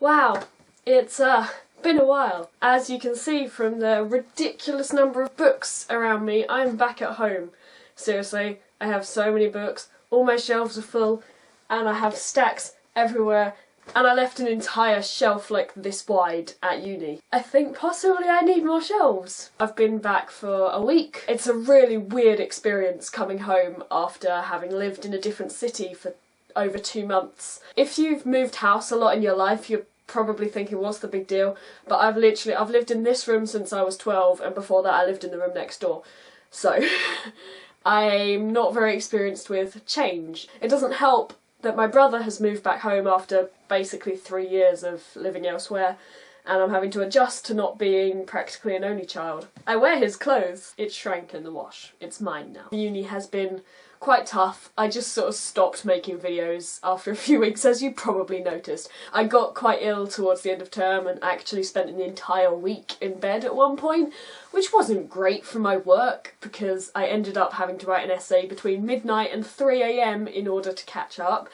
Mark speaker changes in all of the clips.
Speaker 1: Wow, it's been a while. As you can see from the ridiculous number of books around me, I'm back at home. Seriously, I have so many books, all my shelves are full, and I have stacks everywhere, and I left an entire shelf like this wide at uni. I think possibly I need more shelves. I've been back for a week. It's a really weird experience coming home after having lived in a different city for over 2 months. If you've moved house a lot in your life, you're probably thinking, what's the big deal? But I've lived in this room since I was 12, and before that I lived in the room next door. So I'm not very experienced with change. It doesn't help that my brother has moved back home after basically 3 years of living elsewhere, and I'm having to adjust to not being practically an only child. I wear his clothes. It shrank in the wash. It's mine now. Uni has been quite tough. I just sort of stopped making videos after a few weeks, as you probably noticed. I got quite ill towards the end of term and actually spent an entire week in bed at one point, which wasn't great for my work because I ended up having to write an essay between midnight and 3 AM in order to catch up,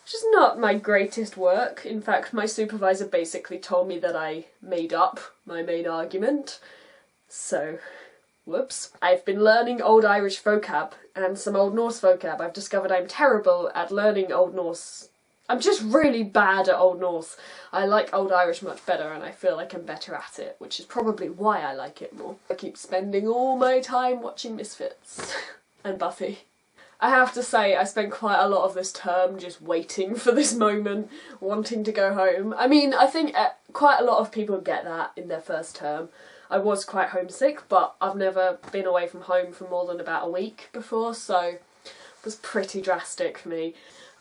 Speaker 1: which is not my greatest work. In fact, my supervisor basically told me that I made up my main argument, so whoops. I've been learning Old Irish vocab and some Old Norse vocab. I've discovered I'm terrible at learning Old Norse. I'm just really bad at Old Norse. I like Old Irish much better and I feel like I'm better at it, which is probably why I like it more. I keep spending all my time watching Misfits and Buffy. I have to say, I spent quite a lot of this term just waiting for this moment, wanting to go home. I mean, I think quite a lot of people get that in their first term. I was quite homesick, but I've never been away from home for more than about a week before, so it was pretty drastic for me.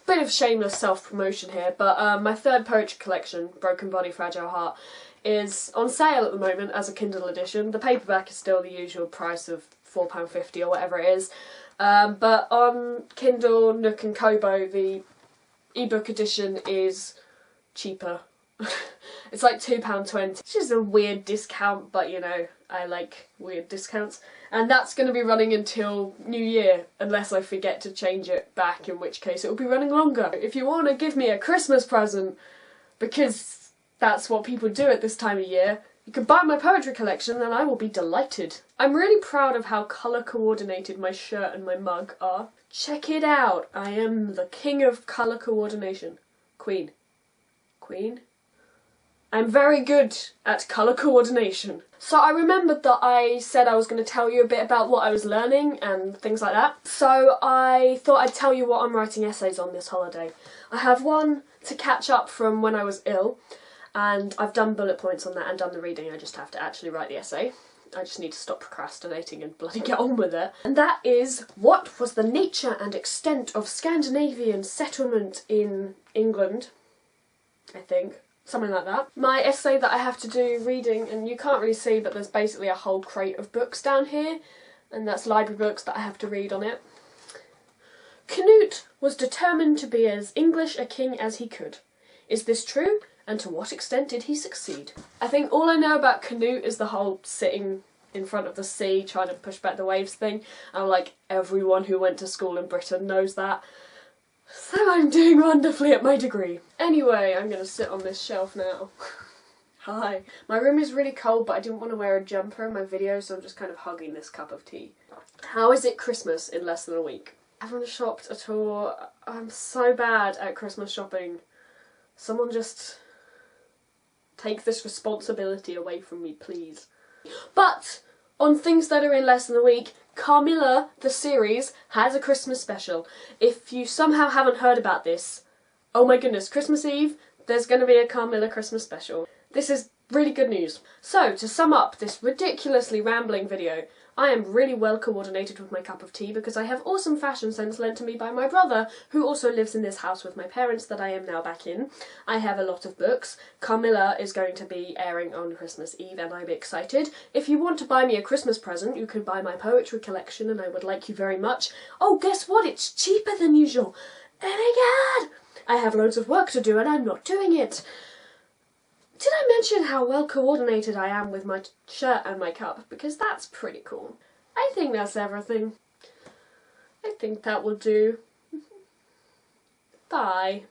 Speaker 1: Bit of shameless self-promotion here, but my third poetry collection, Broken Body, Fragile Heart, is on sale at the moment as a Kindle edition. The paperback is still the usual price of £4.50 or whatever it is, but on Kindle, Nook and Kobo, the ebook edition is cheaper. It's like £2.20, which is a weird discount, but you know, I like weird discounts. And that's going to be running until New Year, unless I forget to change it back, in which case it will be running longer. If you want to give me a Christmas present, because that's what people do at this time of year, you can buy my poetry collection and I will be delighted. I'm really proud of how colour coordinated my shirt and my mug are. Check it out, I am the king of colour coordination. Queen. Queen? I'm very good at colour coordination. So I remembered that I said I was going to tell you a bit about what I was learning and things like that. So I thought I'd tell you what I'm writing essays on this holiday. I have one to catch up from when I was ill, and I've done bullet points on that and done the reading. I just have to actually write the essay. I just need to stop procrastinating and bloody get on with it. And that is, what was the nature and extent of Scandinavian settlement in England, I think. Something like that. My essay that I have to do reading, and you can't really see, but there's basically a whole crate of books down here, and that's library books that I have to read on it. Canute was determined to be as English a king as he could. Is this true? And to what extent did he succeed? I think all I know about Canute is the whole sitting in front of the sea trying to push back the waves thing, and like everyone who went to school in Britain knows that. So I'm doing wonderfully at my degree. Anyway, I'm going to sit on this shelf now. Hi. My room is really cold, but I didn't want to wear a jumper in my video, so I'm just kind of hugging this cup of tea. How is it Christmas in less than a week? I haven't shopped at all. I'm so bad at Christmas shopping. Someone just take this responsibility away from me, please. But on things that are in less than a week, Carmilla, the series, has a Christmas special. If you somehow haven't heard about this, oh my goodness, Christmas Eve, there's going to be a Carmilla Christmas special. This is really good news. So, to sum up this ridiculously rambling video, I am really well coordinated with my cup of tea because I have awesome fashion sense lent to me by my brother, who also lives in this house with my parents that I am now back in. I have a lot of books. Carmilla is going to be airing on Christmas Eve and I'm excited. If you want to buy me a Christmas present, you can buy my poetry collection and I would like you very much. Oh, guess what? It's cheaper than usual. Oh my god! I have loads of work to do and I'm not doing it. Did I mention how well coordinated I am with my shirt and my cup? Because that's pretty cool. I think that's everything. I think that will do. Bye.